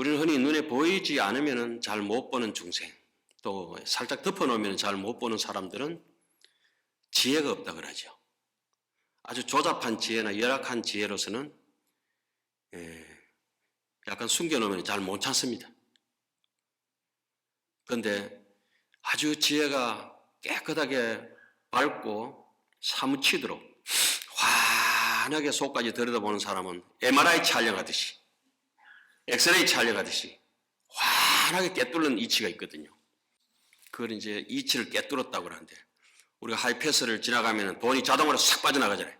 우리는 흔히 눈에 보이지 않으면 잘 못 보는 중생, 또 살짝 덮어놓으면 잘 못 보는 사람들은 지혜가 없다 그러죠. 아주 조잡한 지혜나 열악한 지혜로서는 약간 숨겨놓으면 잘 못 찾습니다. 그런데 아주 지혜가 깨끗하게 밝고 사무치도록 환하게 속까지 들여다보는 사람은 MRI 촬영하듯이, 엑스레이 촬영하듯이 환하게 깨뚫는 이치가 있거든요. 그걸 이제 이치를 깨뚫었다고 그러는데, 우리가 하이패스를 지나가면 돈이 자동으로 싹 빠져나가잖아요.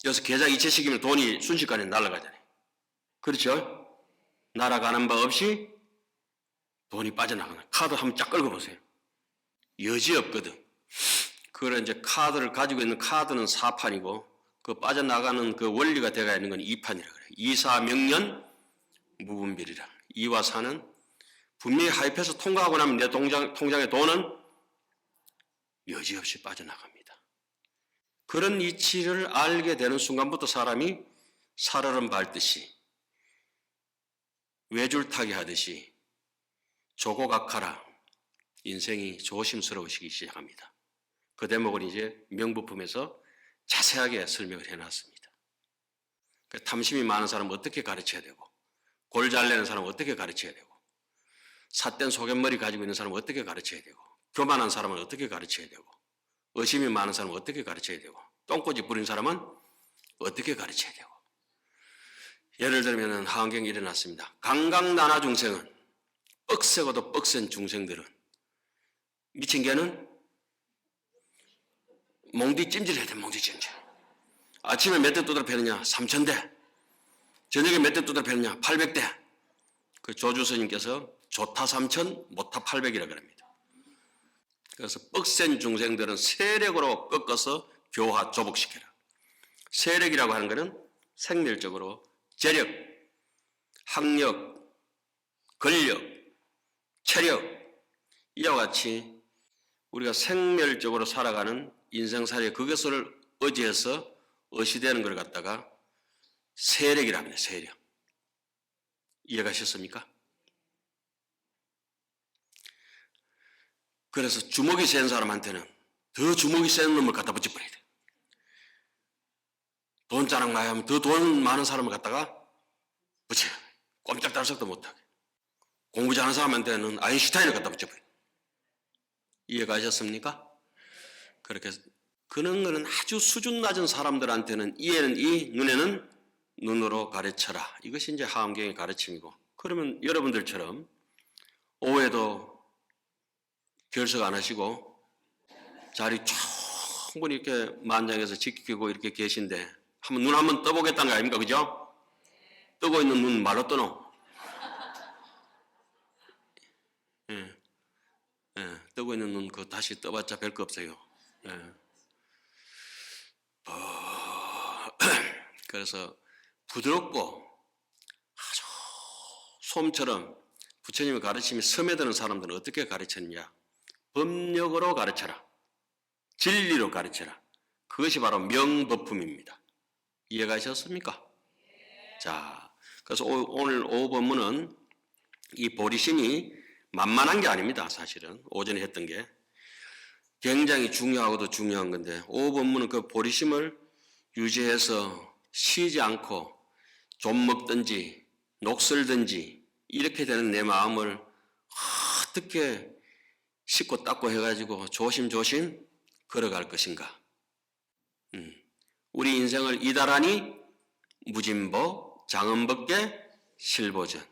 여기서 계좌 이체시키면 돈이 순식간에 날아가잖아요. 그렇죠? 날아가는 바 없이 돈이 빠져나가는, 카드 한번 쫙 긁어보세요. 여지없거든. 그걸 이제 카드를 가지고 있는 카드는 4판이고 그 빠져나가는 그 원리가 되어 있는 건 2판이라 그래요. 2, 4 명년 무분별이라. 2와 4는 분명히 하이패스 통과하고 나면 내 통장에 돈은 여지없이 빠져나갑니다. 그런 이치를 알게 되는 순간부터 사람이 살얼음 밟듯이, 외줄타기 하듯이 조고각하라 인생이 조심스러워지기 시작합니다. 그 대목을 이제 명부품에서 자세하게 설명을 해놨습니다. 탐심이 많은 사람은 어떻게 가르쳐야 되고, 골 잘 내는 사람은 어떻게 가르쳐야 되고, 삿된 소견머리 가지고 있는 사람은 어떻게 가르쳐야 되고, 교만한 사람은 어떻게 가르쳐야 되고, 의심이 많은 사람은 어떻게 가르쳐야 되고, 똥꼬집 부린 사람은 어떻게 가르쳐야 되고. 예를 들면 하원경이 일어났습니다. 강강나나 중생은, 뻑세고도 뻑센 중생들은, 미친 개는 몽디 찜질해야 돼. 몽디 찜질. 아침에 몇 대 두드려 패느냐? 3000대. 저녁에 몇 대 두드려 패느냐? 800대. 그 조주스님께서 좋다 3000, 못타 800이라고 합니다. 그래서 뻑센 중생들은 세력으로 꺾어서 교화 조복시켜라. 세력이라고 하는 것은 생멸적으로 재력, 학력, 권력, 체력, 이와 같이 우리가 생멸적으로 살아가는 인생살이 그것을 의지해서 의시되는 걸 갖다가 세력이라 합니다. 세력. 이해가셨습니까? 그래서 주먹이 센 사람한테는 더 주먹이 센 놈을 갖다 붙여버려야 돼. 돈 자랑 많이 하면 더 돈 많은 사람을 갖다가 붙여요. 꼼짝달싹도 못하게. 공부 잘하는 사람한테는 아인슈타인을 갖다 붙여버려요. 이해가셨습니까? 그렇게 그런 거는 아주 수준 낮은 사람들한테는 이에는 이, 눈에는 눈으로 가르쳐라. 이것이 이제 하원경의 가르침이고, 그러면 여러분들처럼 오후에도 결석 안 하시고 자리 충분히 이렇게 만장해서 지키고 이렇게 계신데 한번 눈 한번 떠보겠다는 거 아닙니까? 그죠? 뜨고 있는 눈 말로 떠노. 뜨고 있는 눈 그거 다시 떠봤자 별 거 없어요. 그래서 부드럽고 아주 솜처럼 부처님의 가르침이 스며드는 사람들은 어떻게 가르쳤느냐? 법력으로 가르쳐라. 진리로 가르쳐라. 그것이 바로 명법품입니다. 이해가셨습니까? 자, 그래서 오늘 오후 법문은 이 보리심이 만만한 게 아닙니다. 사실은 오전에 했던 게 굉장히 중요하고도 중요한 건데, 오후 법문은 그 보리심을 유지해서 쉬지 않고 좀 먹든지 녹슬든지 이렇게 되는 내 마음을 어떻게 씻고 닦고 해가지고 조심조심 걸어갈 것인가. 우리 인생을 이달하니 무진보 장엄법계 실보전.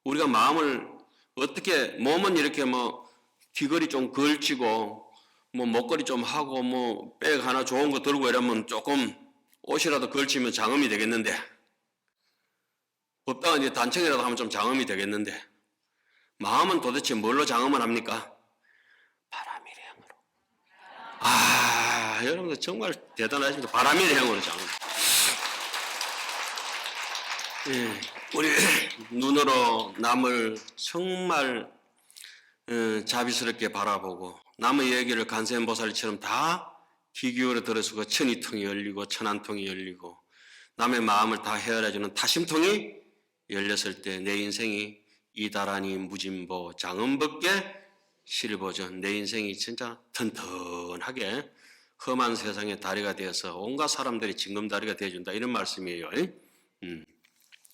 우리가 마음을 어떻게, 몸은 이렇게 뭐 귀걸이 좀 걸치고 뭐 목걸이 좀 하고 뭐 백 하나 좋은 거 들고 이러면 조금 옷이라도 걸치면 장엄이 되겠는데, 법당은 이제 단청이라도 하면 좀 장엄이 되겠는데, 마음은 도대체 뭘로 장엄을 합니까? 바람의 향으로. 여러분들 정말 대단하십니다. 바람의 향으로 장엄. 우리 눈으로 남을 정말 자비스럽게 바라보고 남의 얘기를 간센보살처럼 다 귀 기울여 들어서 천이통이 열리고 천안통이 열리고 남의 마음을 다 헤아려주는 타심통이 열렸을 때 내 인생이 이다라니 무진보 장엄벗게 실보죠. 내 인생이 진짜 튼튼하게 험한 세상의 다리가 되어서 온갖 사람들이 징검다리가 되어준다. 이런 말씀이에요.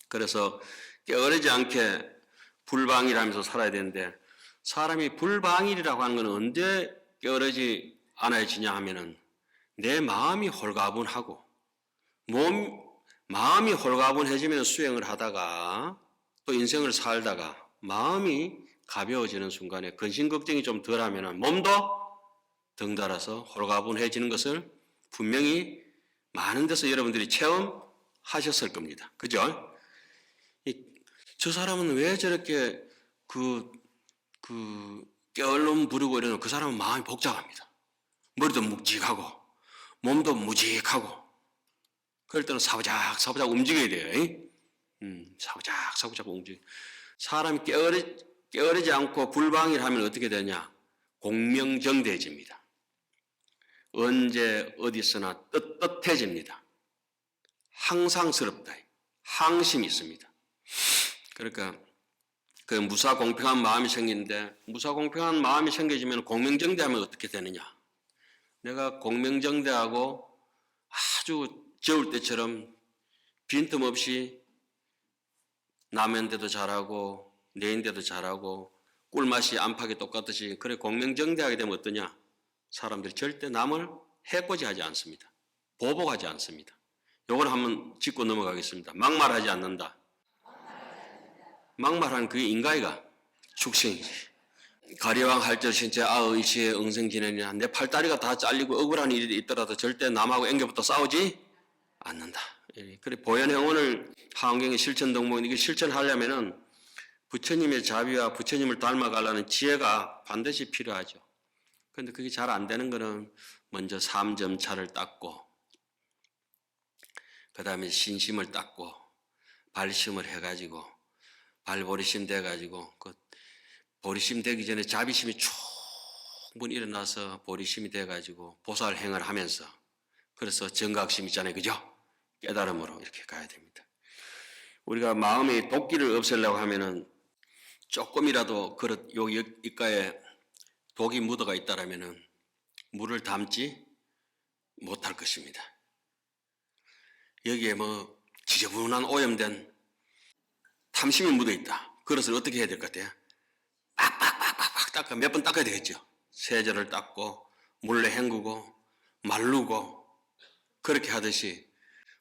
그래서 게으르지 않게 불방일하면서 살아야 되는데 사람이 불방일이라고 하는 건 언제 게으르지 않아지냐 하면은 내 마음이 홀가분하고 마음이 홀가분해지면 수행을 하다가 또 인생을 살다가 마음이 가벼워지는 순간에 근심 걱정이 좀 덜하면 몸도 덩달아서 홀가분해지는 것을 분명히 많은 데서 여러분들이 체험하셨을 겁니다. 그죠? 저 사람은 왜 저렇게 게을름 부리고 이러는 그 사람은 마음이 복잡합니다. 머리도 묵직하고 몸도 무직하고 그럴 때는 사부작 움직여야 돼요. 사부작 움직여. 사람이 게으르지 않고 불방일하면 어떻게 되냐? 공명정대해집니다. 언제 어디서나 떳떳해집니다. 항상스럽다. 항심이 있습니다. 그러니까 그 무사공평한 마음이 생기는데 무사공평한 마음이 생겨지면 공명정대하면 어떻게 되느냐? 내가 공명정대하고 아주 저울 때처럼 빈틈없이 남인데도 잘하고 내인데도 잘하고 꿀맛이 안팎이 똑같듯이 그래 공명정대하게 되면 어떠냐? 사람들이 절대 남을 해코지하지 않습니다. 보복하지 않습니다. 요걸 한번 짚고 넘어가겠습니다. 막말하지 않는다. 막말하는 그게 인가이가 축생이지. 가리왕 할절신체 아의시에 응생지내냐. 내 팔다리가 다 잘리고 억울한 일이 있더라도 절대 남하고 앵겨부터 싸우지 않는다. 그래 보현행원을 하원경의 실천동목 이게 실천하려면은 부처님의 자비와 부처님을 닮아가려는 지혜가 반드시 필요하죠. 그런데 그게 잘 안 되는 거는 먼저 3점차를 닦고 그 다음에 신심을 닦고 발심을 해가지고 발보리심 돼가지고 그 보리심 되기 전에 자비심이 충분히 일어나서 보리심이 돼가지고 보살행을 하면서 그래서 정각심 있잖아요. 그죠? 깨달음으로 이렇게 가야 됩니다. 우리가 마음의 독기를 없애려고 하면은 조금이라도 그릇 여기 입가에 독이 묻어가 있다라면은 물을 담지 못할 것입니다. 여기에 뭐 지저분한 오염된 탐심이 묻어 있다. 그릇을 어떻게 해야 될 것 같아요? 빡빡 닦아 몇 번 닦아야 되겠죠. 세제를 닦고 물로 헹구고 말르고 그렇게 하듯이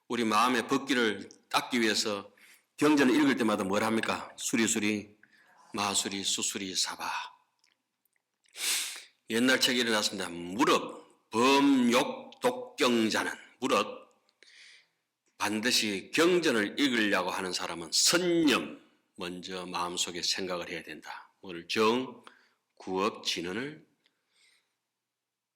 우리 마음의 벗기를 닦기 위해서 경전을 읽을 때마다 뭘 합니까? 수리수리 마수리 수수리 사바. 옛날 책이 일어났습니다. 무릇 범욕 독경자는 무릇 반드시 경전을 읽으려고 하는 사람은 선념 먼저 마음속에 생각을 해야 된다. 오늘 정, 구업, 진언을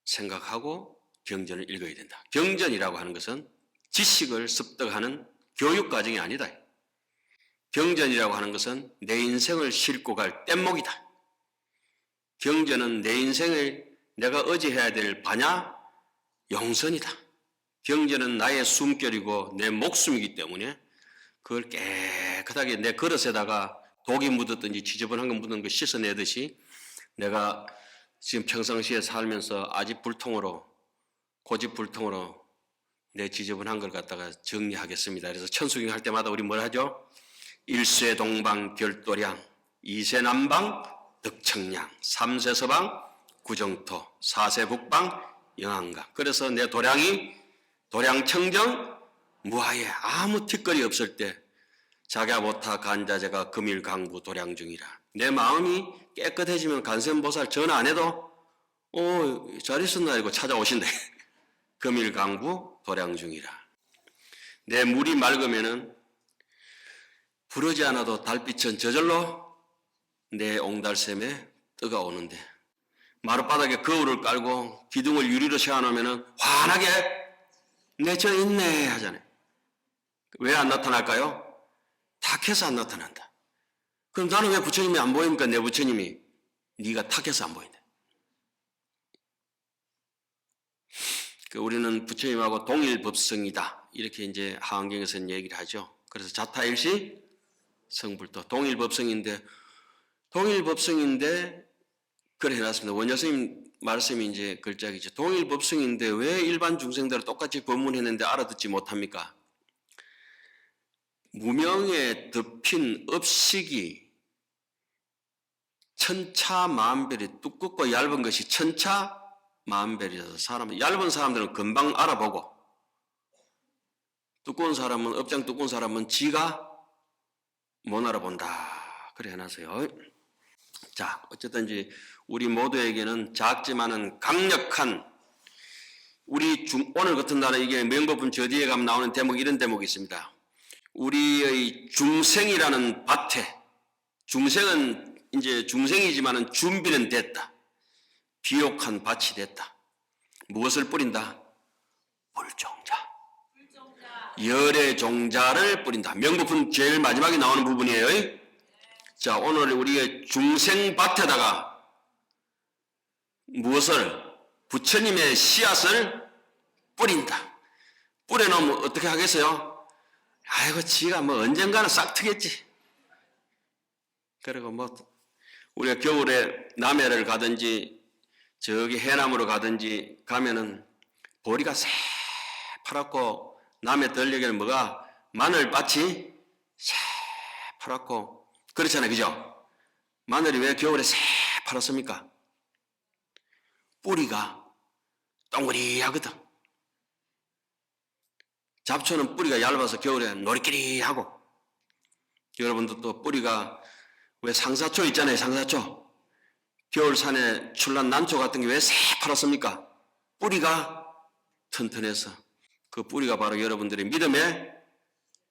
생각하고 경전을 읽어야 된다. 경전이라고 하는 것은 지식을 습득하는 교육 과정이 아니다. 경전이라고 하는 것은 내 인생을 싣고 갈 뗏목이다. 경전은 내 인생을 내가 의지해야 될 반야 용선이다. 경전은 나의 숨결이고 내 목숨이기 때문에 그걸 깨끗하게 내 그릇에다가 독이 묻었든지 지저분한 거 묻은 거 씻어내듯이 내가 지금 평상시에 살면서 아집불통으로 고집불통으로 내 지저분한 걸 갖다가 정리하겠습니다. 그래서 천수경 할 때마다 우리 뭘 하죠? 일세 동방 결도량, 이세 남방 덕청량, 삼세 서방 구정토, 사세 북방 영안강. 그래서 내 도량이 도량청정 무하에 아무 틱거리 없을 때 자갸보타 간자재가 금일강부 도량중이라. 내 마음이 깨끗해지면 간센보살 전화 안 해도 잘 있었나 이거 찾아오신다. 금일강부 도량중이라. 내 물이 맑으면은 부르지 않아도 달빛은 저절로 내 옹달샘에 뜨거오는데 마룻바닥에 거울을 깔고 기둥을 유리로 세워놓으면 환하게 내 저 있네 하잖아요. 왜 안 나타날까요? 탁해서 안 나타난다. 그럼 나는 왜 부처님이 안 보입니까? 내 부처님이. 네가 탁해서 안 보인다. 우리는 부처님하고 동일법성이다. 이렇게 이제 하안경에서는 얘기를 하죠. 그래서 자타일시 성불도 동일법성인데 그래 해놨습니다. 원효 스님 말씀이 이제 글자이죠. 동일법성인데 왜 일반 중생들을 똑같이 법문했는데 알아듣지 못합니까? 무명에 덮인 업식이 천차만별이 두껍고 얇은 것이 천차만별이라서 얇은 사람들은 금방 알아보고 업장 두꺼운 사람은 지가 못 알아본다. 그래 해놨어요. 자, 어쨌든지 우리 모두에게는 작지만은 강력한 오늘 같은 날에 이게 명법은 저 뒤에 가면 나오는 대목 이런 대목이 있습니다. 우리의 중생이라는 밭에 중생은 이제 중생이지만은 준비는 됐다. 비옥한 밭이 됐다. 무엇을 뿌린다? 불종자. 열의 종자를 뿌린다. 명법은 제일 마지막에 나오는 부분이에요. 자, 오늘 우리의 중생밭에다가 무엇을? 부처님의 씨앗을 뿌린다. 뿌려놓으면 어떻게 하겠어요? 아이고, 지가 뭐 언젠가는 싹 트겠지. 그리고 뭐 우리가 겨울에 남해를 가든지 저기 해남으로 가든지 가면은 보리가 새파랗고 남해 들녘에는 뭐가 마늘밭이 새파랗고 그렇잖아요. 그죠? 마늘이 왜 겨울에 새파랗습니까? 뿌리가 동그리하거든. 잡초는 뿌리가 얇아서 겨울에 노리끼리하고 여러분도 또 뿌리가 왜 상사초 있잖아요. 상사초. 겨울산에 출란 난초 같은 게 왜 새파랗습니까? 뿌리가 튼튼해서 그 뿌리가 바로 여러분들의 믿음의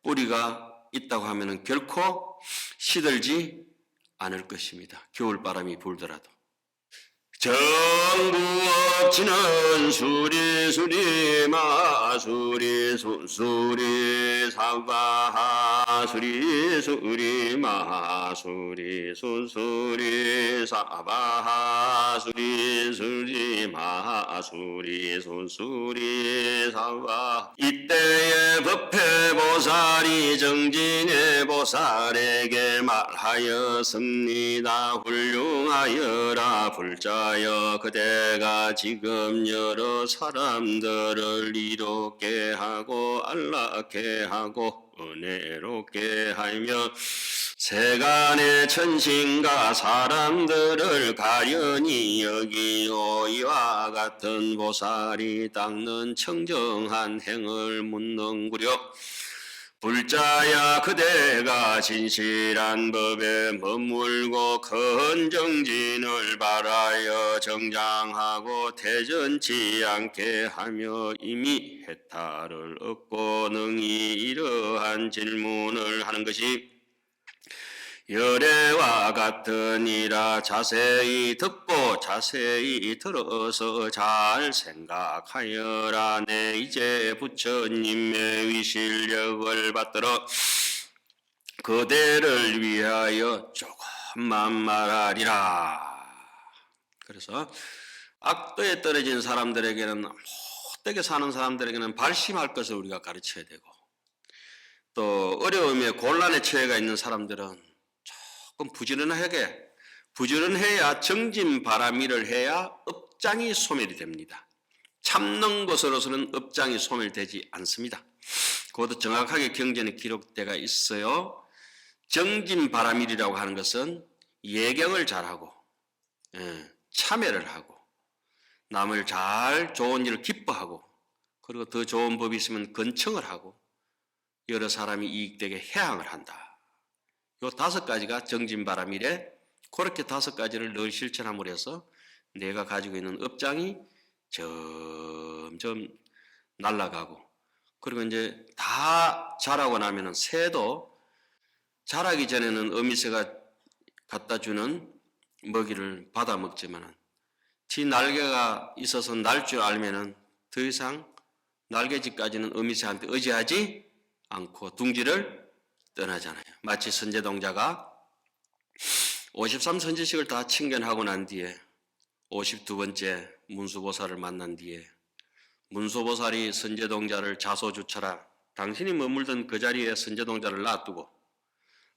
뿌리가 있다고 하면 결코 시들지 않을 것입니다. 겨울바람이 불더라도. 정부 없지는 수리수리 마수리 수수리 사바하 수리수리 마수리 수수리 사바하 수리수리 마수리 수수리 사바. 이때의 법회보살이 정진의 보살에게 말하였습니다. 훌륭하여라 불자여, 그대가 지금 여러 사람들을 이롭게 하고 안락게 하고 은혜롭게 하며 세간의 천신과 사람들을 가련히 여기오. 이와 같은 보살이 닦는 청정한 행을 묻는구려. 불자야, 그대가 진실한 법에 머물고 큰 정진을 바라여 정장하고 태전치 않게 하며 이미 해탈을 얻고 능히 이러한 질문을 하는 것이 열애와 같으니라. 자세히 듣고 자세히 들어서 잘 생각하여라. 내 이제 부처님의 위실력을 받들어 그대를 위하여 조금만 말하리라. 그래서 악도에 떨어진 사람들에게는, 못되게 사는 사람들에게는 발심할 것을 우리가 가르쳐야 되고, 또 어려움에 곤란에 처해가 있는 사람들은 조금 부지런해야 정진바라미를 해야 업장이 소멸이 됩니다. 참는 것으로서는 업장이 소멸되지 않습니다. 그것도 정확하게 경전에 기록되어 있어요. 정진바라밀이라고 하는 것은 예경을 잘하고 참회를 하고 남을 잘 좋은 일을 기뻐하고 그리고 더 좋은 법이 있으면 근청을 하고 여러 사람이 이익되게 해양을 한다. 요 5가지가 정진바라밀에 그렇게 5가지를 늘 실천함으로 해서 내가 가지고 있는 업장이 점점 날아가고 그리고 이제 다 자라고 나면은 새도 자라기 전에는 어미새가 갖다 주는 먹이를 받아 먹지만은 지 날개가 있어서 날 줄 알면은 더 이상 날개짓까지는 어미새한테 의지하지 않고 둥지를 떠나잖아요. 마치 선제동자가 53선지식을 다 친견하고 난 뒤에 52번째 문수보살을 만난 뒤에 문수보살이 선제동자를 자소주처라 당신이 머물던 그 자리에 선제동자를 놔두고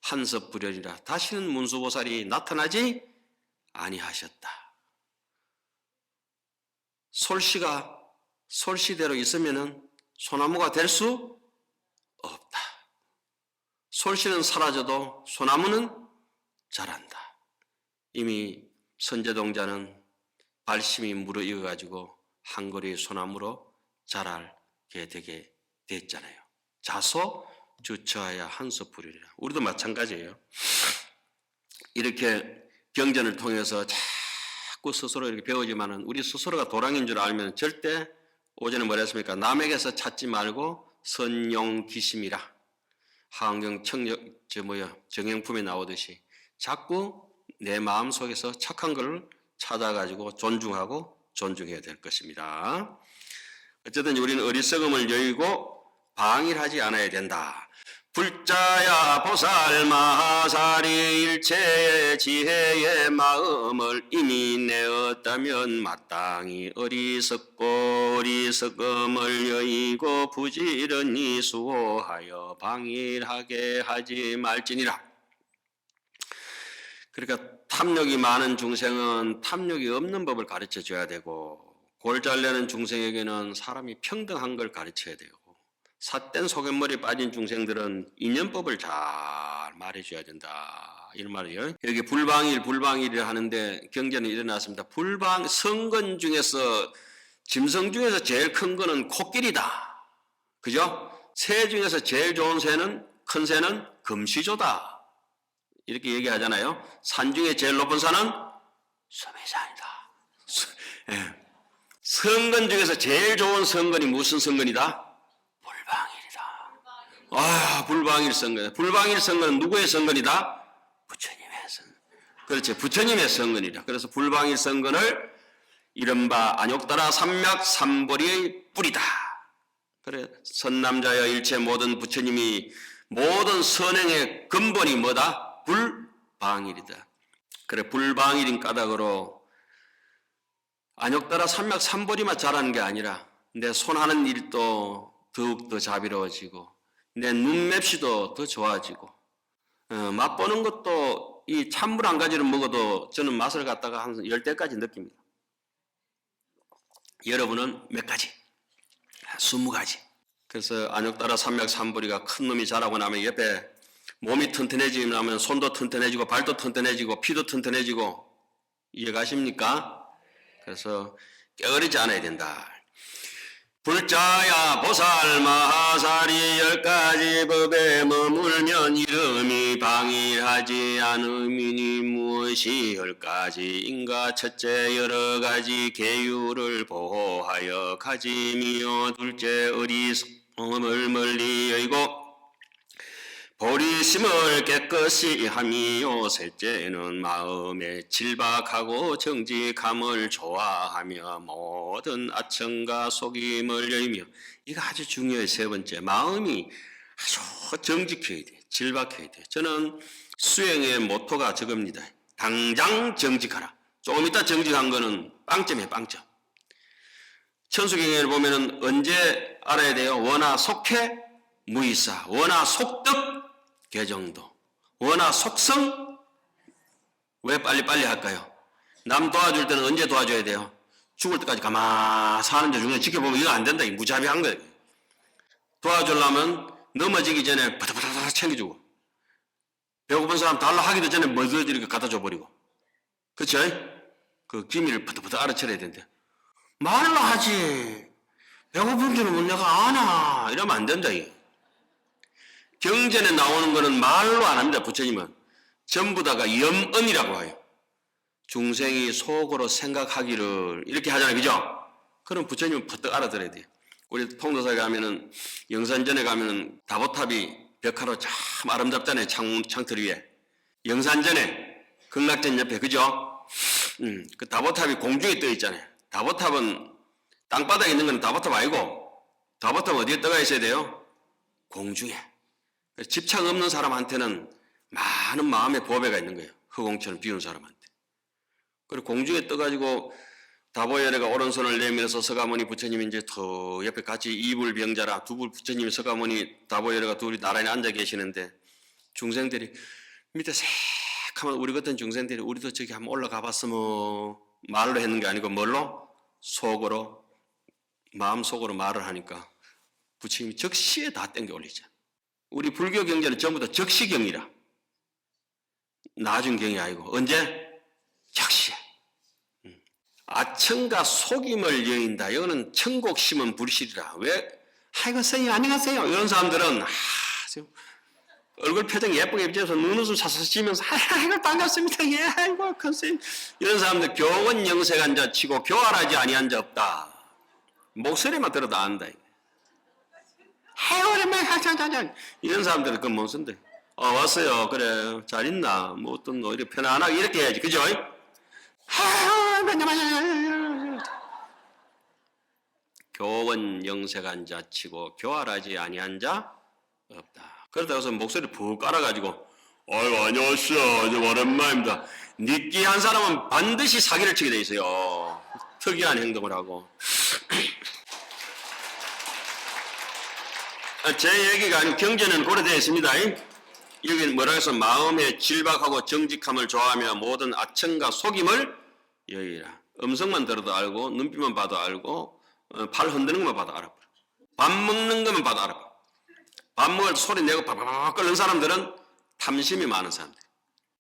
한섭불현이라 다시는 문수보살이 나타나지 아니하셨다. 솔씨가 솔씨대로 있으면은 소나무가 될 수 없다. 솔씨는 사라져도 소나무는 자란다. 이미 선제동자는 발심이 무르익어가지고 한 그루의 소나무로 자라게 되게 됐잖아요. 자소 주처하야 한섭불현이라. 우리도 마찬가지예요. 이렇게 경전을 통해서 자꾸 스스로 이렇게 배우지만은 우리 스스로가 도랑인 줄 알면 절대 오전에 뭐라 했습니까? 남에게서 찾지 말고 선용기심이라. 하안경 정형품에 나오듯이 자꾸 내 마음속에서 착한 걸 찾아가지고 존중하고 존중해야 될 것입니다. 어쨌든 우리는 어리석음을 여의고 방일하지 않아야 된다. 불자야 보살 마하사리 일체의 지혜의 마음을 이미 내었다면 마땅히 어리석고 어리석음을 여의고 부지런히 수호하여 방일하게 하지 말지니라. 그러니까 탐욕이 많은 중생은 탐욕이 없는 법을 가르쳐 줘야 되고, 골잘 내는 중생에게는 사람이 평등한 걸 가르쳐야 되고, 삿된 소금물이 빠진 중생들은 인연법을 잘 말해줘야 된다. 이런 말이에요. 여기 불방일이라 하는데 경전이 일어났습니다. 성건 중에서, 짐승 중에서 제일 큰 거는 코끼리다. 그죠? 새 중에서 제일 좋은 큰 새는 금시조다. 이렇게 얘기하잖아요. 산 중에 제일 높은 산은 소매산이다. 예. 성건 중에서 제일 좋은 성건이 무슨 성건이다? 불방일이다. 불방일 성건. 불방일 성건은 누구의 성건이다? 부처님의 성건. 그렇지, 부처님의 성건이다. 그래서 불방일 성건을 이른바 안욕따라 삼맥 삼보리의 뿌리다. 그래, 선남자여 일체 모든 부처님이 모든 선행의 근본이 뭐다? 불방일이다. 그래, 불방일인 까닭으로 안욕따라 삼맥 삼보리만 잘하는 게 아니라 내 손하는 일도 더욱더 자비로워지고 내 눈맵시도 더 좋아지고, 맛보는 것도 이 찬물 한 가지를 먹어도 저는 맛을 갖다가 한 10대까지 느낍니다. 여러분은 몇 가지? 20가지. 그래서 안욕따라 삼맥 삼보리가 큰 놈이 자라고 나면 옆에 몸이 튼튼해지고 나면 손도 튼튼해지고 발도 튼튼해지고 피도 튼튼해지고, 이해가십니까? 그래서 게으르지 않아야 된다. 불자야 보살 마하사리 10가지 법에 머물면 이름이 방일하지 않음이니 무엇이 10가지인가? 첫째 여러 가지 계율을 보호하여 가짐이요, 둘째 어리석음을 멀리 여의고 보리심을 깨끗이 함이요, 셋째는 마음에 질박하고 정직함을 좋아하며 모든 아첨과 속임을 여의며. 이거 아주 중요해요. 세 번째, 마음이 아주 정직해야 돼, 질박해야 돼. 저는 수행의 모토가 저겁니다. 당장 정직하라. 조금 이따 정직한 거는 빵점이에요, 빵점. 천수경을 보면은 언제 알아야 돼요? 원하 속해 무이사, 원하 속득 개정도, 원하 속성. 왜 빨리빨리 할까요? 남 도와줄 때는 언제 도와줘야 돼요? 죽을 때까지 가만 사는 중에 지켜보면 이거 안 된다. 이 무자비한 거예요. 도와주려면 넘어지기 전에 바다바다 챙겨주고, 배고픈 사람 달라 하기도 전에 먼저 이렇게 갖다 줘버리고, 그쵸? 그 기미를 바다바다 알아채려야 된대. 말로 하지, 배고픈 줄은 내가 아나, 이러면 안 된다. 이게 경전에 나오는 거는 말로 안 합니다. 부처님은 전부 다가 염언이라고 해요. 중생이 속으로 생각하기를 이렇게 하잖아요, 그죠? 그럼 부처님은 퍼뜩 알아들어야 돼요. 우리 통도사에 가면은, 영산전에 가면은 다보탑이 벽화로 참 아름답잖아요. 창틀 위에. 영산전에 극락전 옆에, 그죠? 그 다보탑이 공중에 떠 있잖아요. 다보탑은 땅바닥에 있는 건 다보탑 아니고, 다보탑은 어디에 떠가 있어야 돼요? 공중에. 집착 없는 사람한테는 많은 마음의 보배가 있는 거예요. 허공처럼 비운 사람한테. 그리고 공중에 떠가지고 다보열애가 오른손을 내밀어서 서가모니 부처님이 이제 더 옆에 같이 이불병자라 두 부처님이 서가모니 다보열애가 둘이 나란히 앉아 계시는데, 중생들이 밑에 새카만 우리 같은 중생들이 우리도 저기 한번 올라가 봤으면 말로 했는 게 아니고 뭘로? 속으로 마음속으로 말을 하니까 부처님이 적시에 다 땡겨 올리죠. 우리 불교 경전은 전부 다 적시경이라. 나중 경이 아니고 언제? 적시에. 아청과 속임을 여인다. 이거는 천곡 심은 불실이라. 왜? 아이고 선생님 안녕하세요. 이런 사람들은 얼굴 표정 예쁘게 비춰서 눈웃음 사서 지면서 아이고 반갑습니다. 예 아이고 선생님. 이런 사람들 교원 영색한 자 치고 교활하지 아니한 자 없다. 목소리만 들어도 안다. 아이고 오랜만에 이런 사람들은 그건 못 쓴대. 왔어요. 그래 잘 있나? 뭐 어떤 거 이렇게 편안하게 이렇게 해야지. 그죠? 교원 영색한 자 치고 교활하지 아니한 자 없다. 그러다가 해서 목소리 푹 깔아가지고 아이고 안녕하세요. 오랜만입니다. 느끼한 사람은 반드시 사기를 치게 돼 있어요. 특이한 행동을 하고. 제 얘기가 아니고 경전은 고려되어 있습니다. 여기는 뭐라 해서 마음의 질박하고 정직함을 좋아하며 모든 아청과 속임을 여기라. 음성만 들어도 알고 눈빛만 봐도 알고 팔 흔드는 것만 봐도 알아. 밥 먹는 것만 봐도 알아. 밥 먹을 때 소리 내고 바바바바 끓는 사람들은 탐심이 많은 사람들.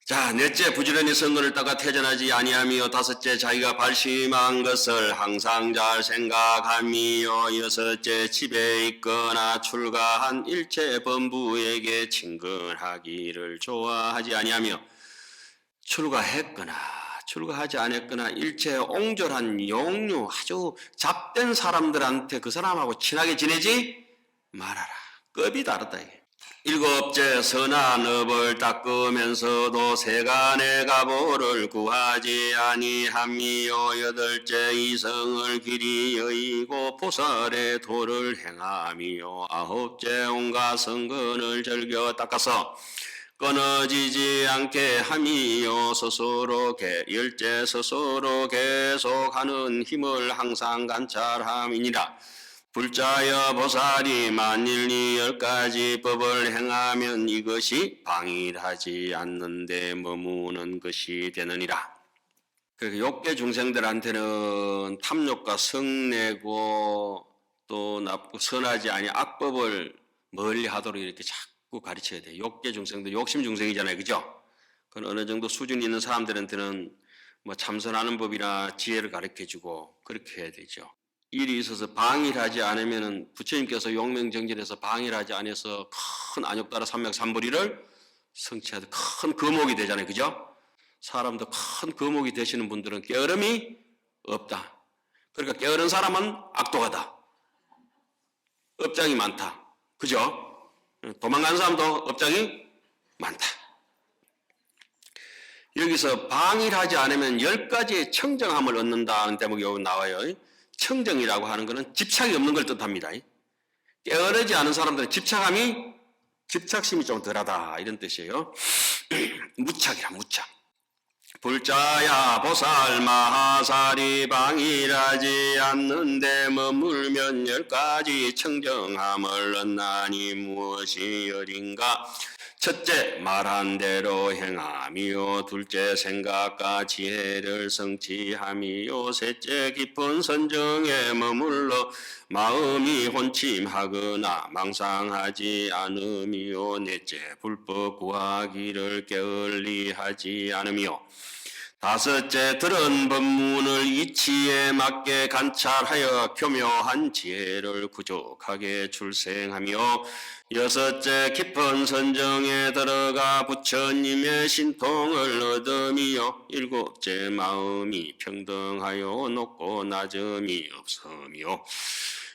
자, 넷째 부지런히 선거를 따가 퇴전하지 아니하며 다섯째 자기가 발심한 것을 항상 잘 생각하며 여섯째 집에 있거나 출가한 일체 범부에게 친근하기를 좋아하지 아니하며 출가했거나 출가하지 않았거나 일체 옹졸한 용류 아주 잡된 사람들한테 그 사람하고 친하게 지내지 말아라. 급이 다르다 이게. 일곱째 선한 업을 닦으면서도 세간의 가보를 구하지 아니하며 여덟째 이성을 길이 여의고 보살의 도를 행하며 아홉째 온갖 성근을 즐겨 닦아서 끊어지지 않게 하며 열째 스스로 계속하는 힘을 항상 관찰함이니라. 불자여 보살이 만일 이 10가지 법을 행하면 이것이 방일하지 않는데 머무는 것이 되느니라. 그러니까 욕계 중생들한테는 탐욕과 성내고 또 나쁘고 선하지 아니 악법을 멀리하도록 이렇게 자꾸 가르쳐야 돼요. 욕계 중생들 욕심 중생이잖아요, 그죠? 그건 어느 정도 수준이 있는 사람들한테는 뭐 참선하는 법이나 지혜를 가르쳐주고 그렇게 해야 되죠. 일이 있어서 방일하지 않으면은 부처님께서 용맹정진해서 방일하지 않아서 큰 안욕따라 삼맥삼불이를 성취하듯 큰 거목이 되잖아요, 그죠? 사람도 큰 거목이 되시는 분들은 게으름이 없다. 그러니까 게으른 사람은 악도가다. 업장이 많다. 그죠? 도망가는 사람도 업장이 많다. 여기서 방일하지 않으면 10가지의 청정함을 얻는다는 대목이 여기 나와요. 청정이라고 하는 것은 집착이 없는 걸 뜻합니다. 게으르지 않은 사람들은 집착심이 좀 덜하다 이런 뜻이에요. 무착이라 무착. 불자야 보살 마하살이 방일하지 않는데 머물면 10가지 청정함을 얻나니 무엇이 여린가? 첫째 말한 대로 행하며 둘째 생각과 지혜를 성취하며 셋째 깊은 선정에 머물러 마음이 혼침하거나 망상하지 않으며 넷째 불법 구하기를 게을리하지 않으며 다섯째 들은 법문을 이치에 맞게 관찰하여 교묘한 지혜를 구족하게 출생하며 여섯째 깊은 선정에 들어가 부처님의 신통을 얻으며 일곱째 마음이 평등하여 높고 낮음이 없으며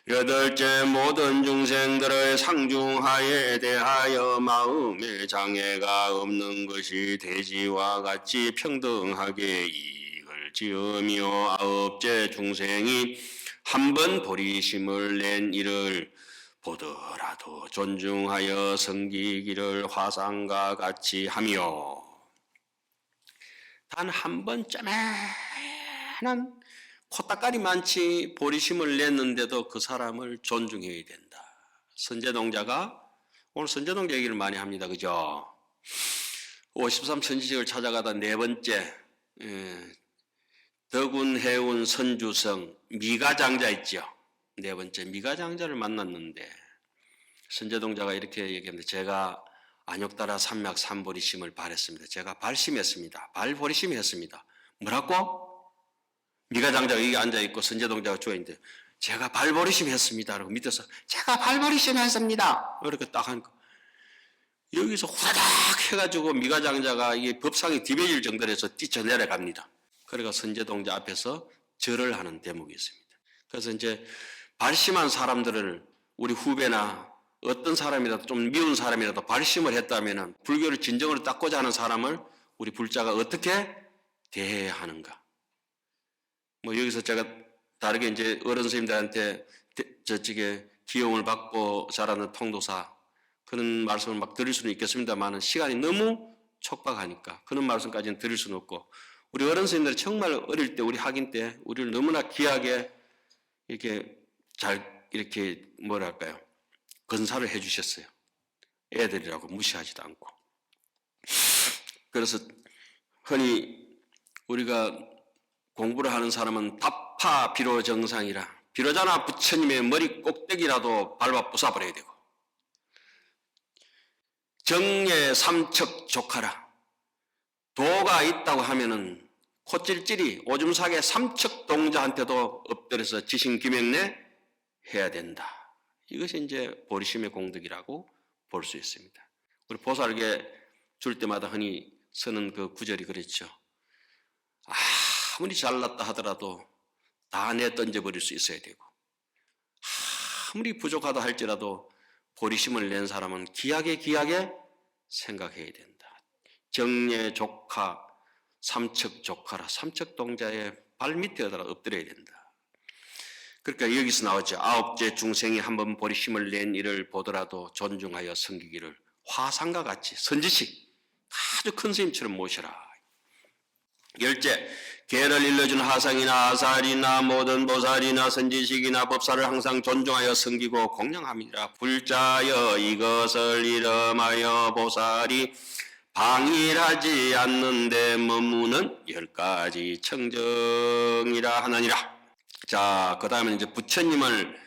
여덟째 모든 중생들의 상중하에 대하여 마음의 장애가 없는 것이 대지와 같이 평등하게 이익을 지으며 아홉째 중생이 한 번 보리심을 낸 이를 보더라도 존중하여 섬기기를 화상과 같이 하며 단 한 번 쪼매난 코딱가리 많지 보리심을 냈는데도 그 사람을 존중해야 된다. 선제동자가 오늘 선제동자 얘기를 많이 합니다. 그죠? 53 선지식을 찾아가다 네 번째, 덕운, 해운, 선주성, 미가장자 있죠. 네 번째 미가장자를 만났는데 선제동자가 이렇게 얘기합니다. 제가 안욕따라 산맥 산보리심을 발했습니다. 제가 발심했습니다. 발보리심이 했습니다. 뭐라고? 미가장자가 여기 앉아있고 선제동자가 주어있는데 제가 발보리심 했습니다. 라고 밑에서 제가 발보리심 했습니다. 이렇게 딱 하니까 여기서 후다닥 해가지고 미가장자가 이게 법상이 뒤집어질 정도로 해서 뛰쳐내려갑니다. 그러니까 선제동자 앞에서 절을 하는 대목이 있습니다. 그래서 이제 발심한 사람들을 우리 후배나 어떤 사람이라도 좀 미운 사람이라도 발심을 했다면은 불교를 진정으로 닦고자 하는 사람을 우리 불자가 어떻게 대해야 하는가. 뭐 여기서 제가 다르게 이제 어른 선생님들한테 저쪽에 기용을 받고 자라는 통도사 그런 말씀을 막 드릴 수는 있겠습니다만 시간이 너무 촉박하니까 그런 말씀까지는 드릴 수는 없고 우리 어른 선생님들이 정말 어릴 때 우리 학인 때 우리를 너무나 귀하게 이렇게 잘 이렇게 뭐랄까요 건사를 해 주셨어요. 애들이라고 무시하지도 않고. 그래서 흔히 우리가 공부를 하는 사람은 답파 비로정상이라 비로자나 부처님의 머리 꼭대기라도 밟아 부숴버려야 되고 정예 삼척 조카라 도가 있다고 하면은 콧질질이 오줌사계 삼척 동자한테도 엎드려서 지신기명내 해야 된다. 이것이 이제 보리심의 공덕이라고 볼 수 있습니다. 우리 보살계 줄 때마다 흔히 쓰는 그 구절이 그렇죠. 아무리 잘났다 하더라도 다 내 던져버릴 수 있어야 되고 아무리 부족하다 할지라도 보리심을 낸 사람은 귀하게 생각해야 된다. 정예 조카, 삼척 조카라 삼척 동자의 발 밑에다가 엎드려야 된다. 그러니까 여기서 나왔죠. 아홉째 중생이 한번 보리심을 낸 이를 보더라도 존중하여 섬기기를 화상과 같이 선지식 아주 큰 스님처럼 모셔라. 열째, 계를 일러준 하상이나 아살이나 모든 보살이나 선지식이나 법사를 항상 존중하여 섬기고 공양합니다. 불자여 이것을 이름하여 보살이 방일하지 않는데 머무는 10가지 청정이라 하느니라. 자, 그 다음에 이제 부처님을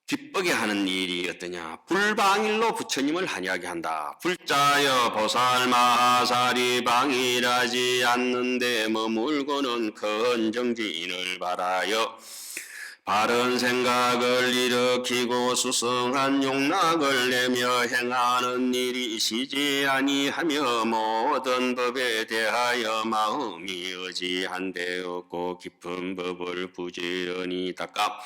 기쁘게 하는 일이 어떠냐. 불방일로 부처님을 환희하게 한다. 불자여 보살 마하살이 방일하지 않는데 머물고는 큰 정진을 바라여 바른 생각을 일으키고 수승한 용락을 내며 행하는 일이 시지 아니하며 모든 법에 대하여 마음이 의지한데 없고 깊은 법을 부지런히 닦아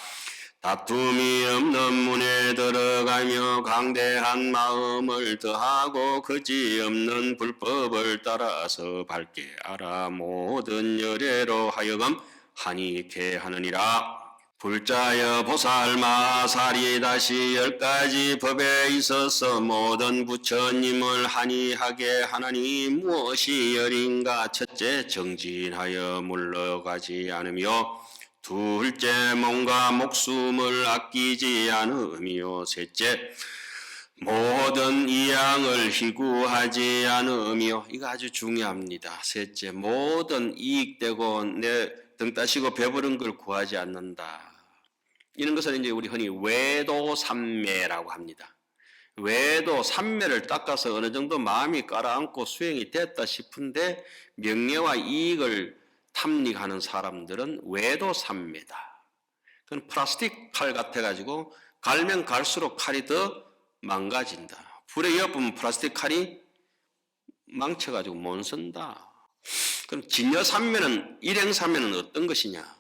다툼이 없는 문에 들어가며 강대한 마음을 더하고 그지없는 불법을 따라서 밝게 알아 모든 열애로 하여금 환희케 하느니라. 불자여 보살 마살이 다시 10가지 법에 있어서 모든 부처님을 환희하게 하나니 무엇이 열인가. 첫째, 정진하여 물러가지 않으며 둘째, 몸과 목숨을 아끼지 않으며 셋째, 모든 이양을 희구하지 않으며 이거 아주 중요합니다. 셋째, 모든 이익되고 내 등 따시고 배부른 걸 구하지 않는다. 이런 것을 이제 우리 흔히 외도삼매라고 합니다. 외도 삼매를 닦아서 어느 정도 마음이 깔아앉고 수행이 됐다 싶은데 명예와 이익을 탐닉하는 사람들은 외도삼매다. 그건 플라스틱 칼 같아가지고 갈면 갈수록 칼이 더 망가진다. 불에 엿보면 플라스틱 칼이 망쳐가지고 못 쓴다. 그럼 진여삼매는 일행삼매는 어떤 것이냐?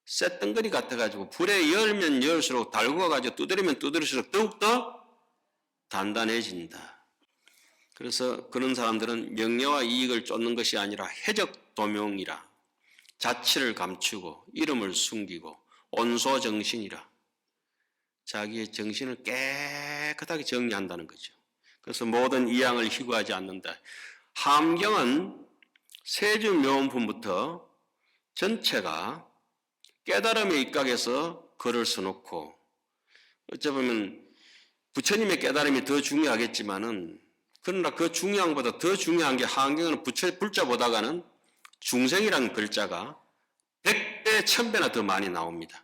쇳덩거리 같아가지고 불에 열면 열수록 달구어가지고 두드리면 두드릴수록 더욱더 단단해진다. 그래서 그런 사람들은 명예와 이익을 쫓는 것이 아니라 해적도명이라 자치를 감추고 이름을 숨기고 온소정신이라 자기의 정신을 깨끗하게 정리한다는 거죠. 그래서 모든 이양을 희구하지 않는다. 함경은 세주묘원품부터 전체가 깨달음에 입각해서 글을 써놓고 어쩌면 부처님의 깨달음이 더 중요하겠지만은 그러나 그 중요한 것보다 더 중요한 게 하안경은 불자보다가는 중생이라는 글자가 100배, 1000배나 더 많이 나옵니다.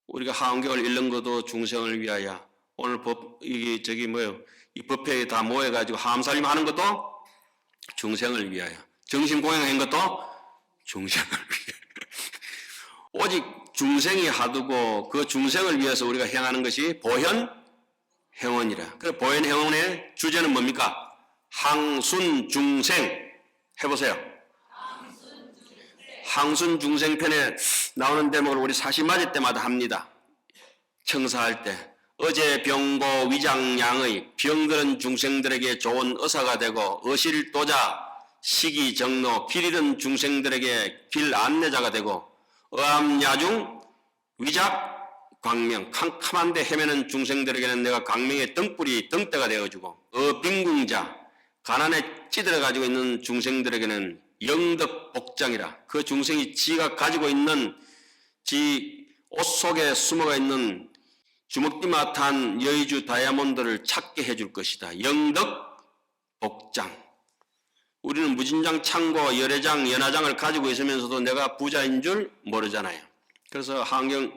우리가 하안경을 읽는 것도 중생을 위하여, 오늘 이 법회에 다 모여가지고 하암살림 하는 것도 중생을 위하여, 정신공양한 것도 중생을 위하여. 오직 중생이 하두고 그 중생을 위해서 우리가 행하는 것이 보현행원이라. 그 보현행원의 주제는 뭡니까? 항순중생. 해보세요. 항순중생편에 나오는 대목을 우리 사시맞을 때마다 합니다. 청사할 때 어제 병고 위장양의 병들은 중생들에게 좋은 의사가 되고 의실도자 시기정로 길 잃은 중생들에게 길 안내자가 되고 어암야중 위작 광명 캄캄한데 헤매는 중생들에게는 내가 광명의 등불이 등대가 되어주고 어빈궁자 가난에 찌들어가지고 있는 중생들에게는 영덕복장이라. 그 중생이 지가 가지고 있는 지 옷 속에 숨어가 있는 주먹띠mat한 여의주 다이아몬드를 찾게 해줄 것이다. 영덕복장. 우리는 무진장 창고 열애장 연화장을 가지고 있으면서도 내가 부자인 줄 모르잖아요. 그래서 하안경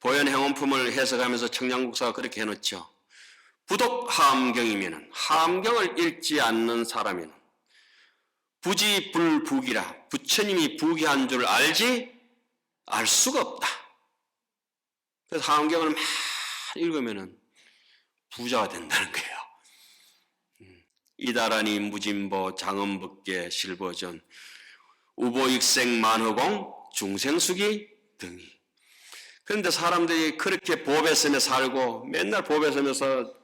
보현행원품을 해석하면서 청량국사가 그렇게 해놓죠. 부독하암경이면 하암경을 읽지 않는 사람이면 부지불북이라. 부처님이 부귀한 줄 알 수가 없다. 그래서 하암경을 막 읽으면 부자가 된다는 거예요. 이다라니 무진보 장엄법계 실보전 우보익생 만허공 중생수기 등이. 그런데 사람들이 그렇게 보배 섬에 살고 맨날 보배 섬에서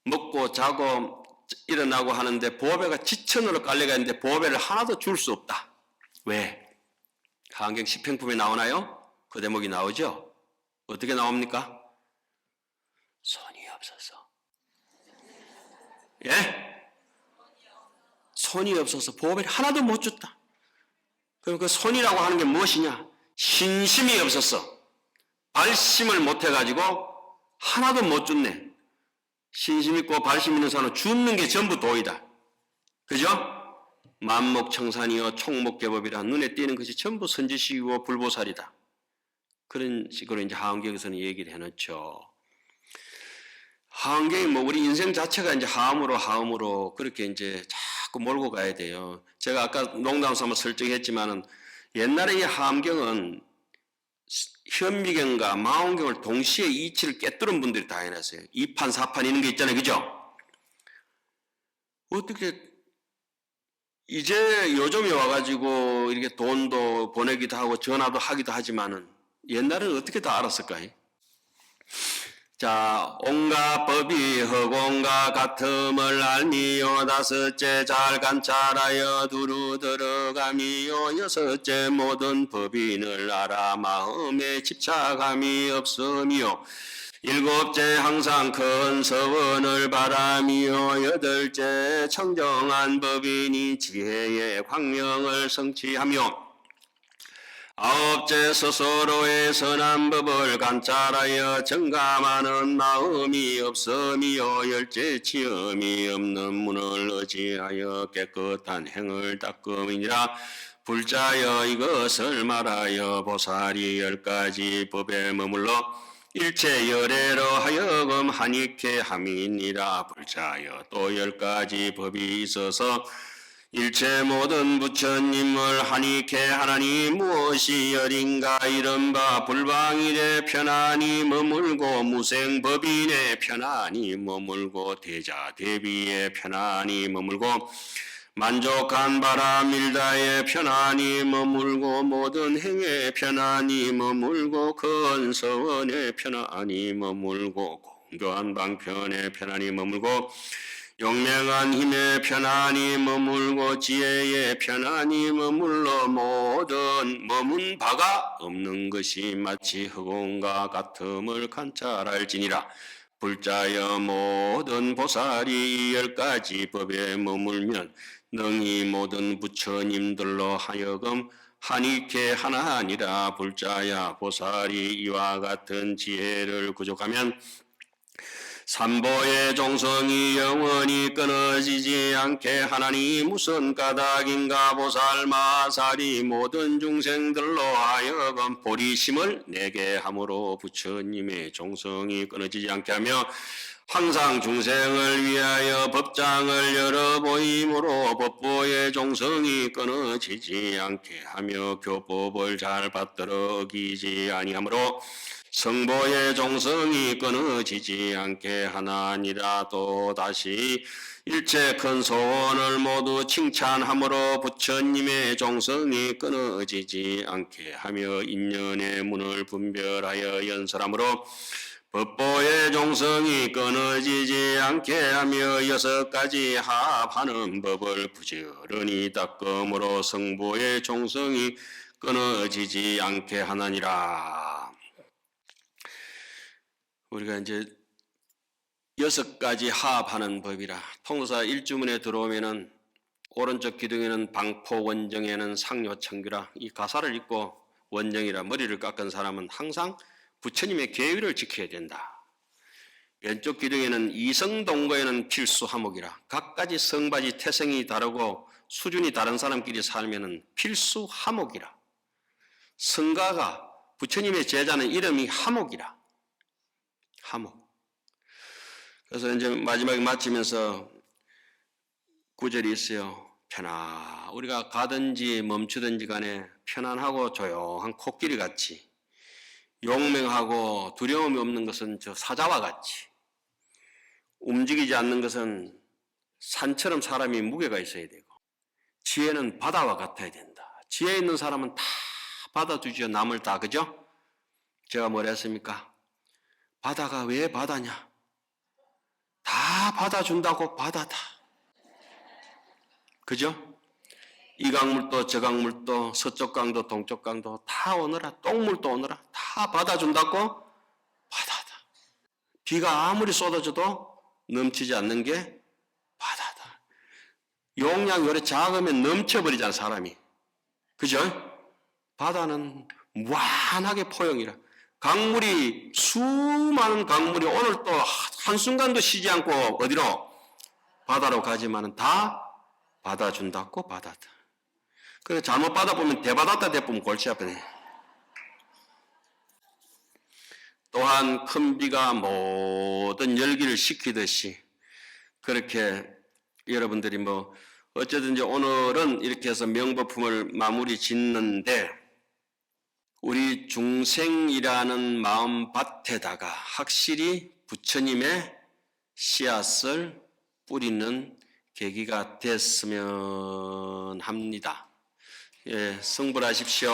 먹고 자고 일어나고 하는데 보배가 지천으로 깔려가 있는데 보배를 하나도 줄 수 없다. 왜? 하안경 시평품에 나오나요? 그 대목이 나오죠? 어떻게 나옵니까? 손이 없어서. 예? 손이 없어서 보배를 하나도 못 줬다. 그럼 그 손이라고 하는 게 무엇이냐? 신심이 없었어. 발심을 못 해가지고 하나도 못 줬네. 신심 있고 발심 있는 사람은 줍는 게 전부 도이다. 그죠? 만목청산이요 총목개법이라. 눈에 띄는 것이 전부 선지식이고 불보살이다. 그런 식으로 이제 하안경에서는 얘기를 해놓죠. 하안경이 우리 인생 자체가 이제 하음으로 그렇게 이제 자꾸 몰고 가야 돼요. 제가 아까 농담 삼아 설정했지만은 옛날에 이 하암경은 현미경과 망원경을 동시에 이치를 깨뜨린 분들이 다 해놨어요. 2판, 4판 이런 게 있잖아요. 그죠? 어떻게 이제 요즘에 와가지고 이렇게 돈도 보내기도 하고 전화도 하기도 하지만은 옛날에는 어떻게 다 알았을까요? 자, 온갖 법이 허공과 같음을 알미요. 다섯째 잘 관찰하여 두루 들어가미요. 여섯째 모든 법인을 알아 마음에 집착함이 없으미요. 일곱째 항상 큰 서원을 바라미요. 여덟째 청정한 법인이 지혜의 광명을 성취하며 아홉째 스스로의 선한 법을 관찰하여 정감하는 마음이 없으미요. 열째 치엄이 없는 문을 의지하여 깨끗한 행을 닦음이니라. 불자여 이것을 말하여 보살이 10가지 법에 머물러 일체 열애로 하여금 한익해 함이니라. 불자여 또 10가지 법이 있어서 일체 모든 부처님을 한익해 하나니 무엇이 열인가. 이른바 불방일에 편안히 머물고 무생법인에 편안히 머물고 대자대비에 편안히 머물고 만족한 바람 일다에 편안히 머물고 모든 행에 편안히 머물고 큰 서원에 편안히 머물고 공교한 방편에 편안히 머물고 용맹한 힘에 편안히 머물고 지혜에 편안히 머물러 모든 머문 바가 없는 것이 마치 허공과 같음을 관찰할지니라. 불자여 모든 보살이 10가지 법에 머물면 능히 모든 부처님들로 하여금 한익해 하나니라. 불자야 보살이 이와 같은 지혜를 구족하면 삼보의 종성이 영원히 끊어지지 않게 하나니 무슨 까닭인가 보살마살이 모든 중생들로 하여금 보리심을 내게 함으로 부처님의 종성이 끊어지지 않게 하며 항상 중생을 위하여 법장을 열어 보임으로 법보의 종성이 끊어지지 않게 하며 교법을 잘 받들어 어기지 아니하므로 성보의 종성이 끊어지지 않게 하나니라. 또 다시 일체 큰 소원을 모두 칭찬함으로 부처님의 종성이 끊어지지 않게 하며 인연의 문을 분별하여 연설함으로 법보의 종성이 끊어지지 않게 하며 6가지 합하는 법을 부지런히 닦음으로 성보의 종성이 끊어지지 않게 하나니라. 우리가 이제 6가지 합하는 법이라 통도사 1주문에 들어오면은 오른쪽 기둥에는 방포, 원정에는 상료, 청규라 이 가사를 읽고 원정이라 머리를 깎은 사람은 항상 부처님의 계율을 지켜야 된다. 왼쪽 기둥에는 이성동거에는 필수 하목이라 각가지 성바지 태생이 다르고 수준이 다른 사람끼리 살면은 필수 하목이라. 성가가 부처님의 제자는 이름이 하목이라. 하목. 그래서 이제 마지막에 마치면서 구절이 있어요. 우리가 가든지 멈추든지 간에 편안하고 조용한 코끼리 같이 용맹하고 두려움이 없는 것은 저 사자와 같이 움직이지 않는 것은 산처럼 사람이 무게가 있어야 되고 지혜는 바다와 같아야 된다. 지혜 있는 사람은 다 받아주죠. 남을 다. 그죠? 제가 뭐라 했습니까? 바다가 왜 바다냐? 다 받아준다고 바다다. 그죠? 이 강물도 저 강물도 서쪽 강도 동쪽 강도 다 오너라. 똥물도 오너라. 다 받아준다고 바다다. 비가 아무리 쏟아져도 넘치지 않는 게 바다다. 용량이 오래 작으면 넘쳐버리잖아 사람이. 그죠? 바다는 무한하게 포용이라. 강물이 수많은 강물이 오늘 또 한순간도 쉬지 않고 어디로? 바다로 가지만은 다 받아준다고 바다다. 그래 잘못 받아보면 대받았다 대보면 골치 아프네. 또한 큰 비가 모든 열기를 식히듯이 그렇게 여러분들이 뭐 어쨌든지 오늘은 이렇게 해서 명법품을 마무리 짓는데 우리 중생이라는 마음밭에다가 확실히 부처님의 씨앗을 뿌리는 계기가 됐으면 합니다. 예, 성불하십시오.